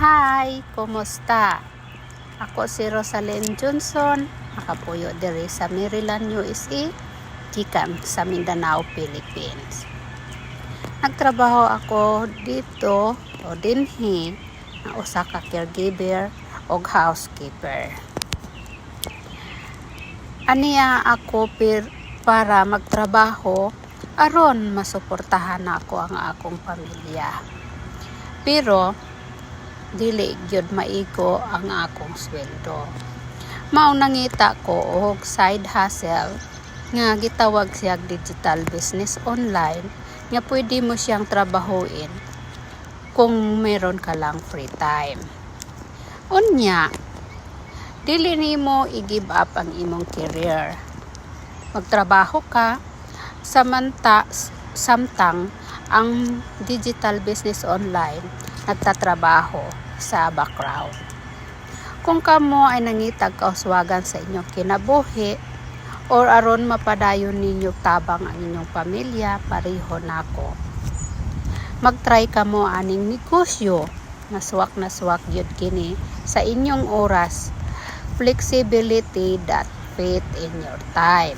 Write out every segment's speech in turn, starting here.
Hi! Kumusta? Ako si Rosalind Johnson, nakapuyo diri sa Maryland, USA, gikan sa Mindanao, Philippines. Nagtrabaho ako dito o dinhi na usa ka caregiver o housekeeper. Aniya ako para magtrabaho aron masuportahan ako ang akong pamilya. Pero dili gyud maigo ang akong sweldo. Mao nangita ko og side hustle nga gitawag siya digital business online nga pwede mo siyang trabahuin kung meron ka lang free time. Unya, dili nimo i-give up ang imong career. Magtrabaho ka samtang ang digital business online nagtatrabaho sa background. Kung kamo ay nangitag kauswagan sa inyong kinabuhi or aron mapadayon ninyo tabang ang inyong pamilya, pareho nako. Mag-try kamo aning negosyo na swak gyud kini sa inyong oras. Flexibility that fit in your time.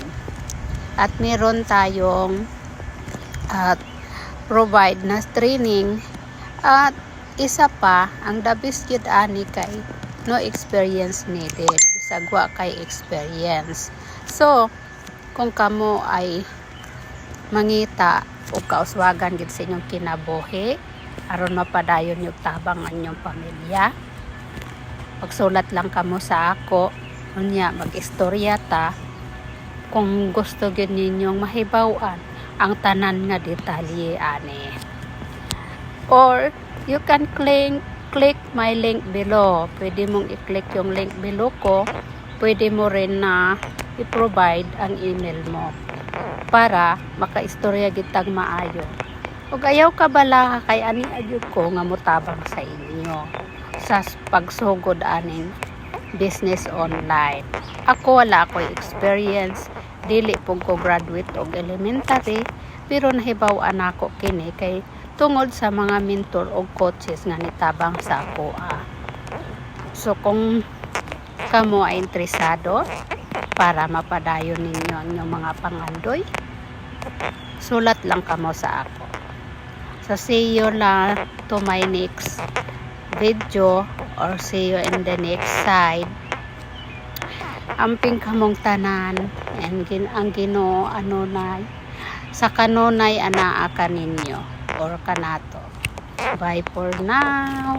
At meron tayong provide na training at isa pa, ang the best yun ani kay no experience needed. Sagwa kay experience. So, kung kamo ay mangita o kauswagan gid sa inyong kinabuhi, aron mapadayon yung tabang ang inyong pamilya, pagsulat lang kamo sa ako, unya mag-istorya ta, kung gusto gid ninyong mahibaw-an ang tanan nga detalye ani. Or you can click my link below. Pwede mong i-click yung link below ko. Pwede mo rin na i-provide ang email mo para makaistorya gitag maayo. Ug ayaw ka bala kay ani agyud ko nga motabang sa inyo sa pagsugod aning business online. Ako wala ko experience, dili pug ko graduate og elementary, pero nahibaw-an ako kini kay tungod sa mga mentor o coaches nga nitabang sa ako. So kung kamo ay interesado para mapadayon ninyo ang inyong mga pangandoy, sulat lang kamo sa ako. So see you na to my next video or see you in the next side. Amping kamong tanan and ang Ginoo anunay sa kanunay anaa ka ninyo or kanato. Bye for now.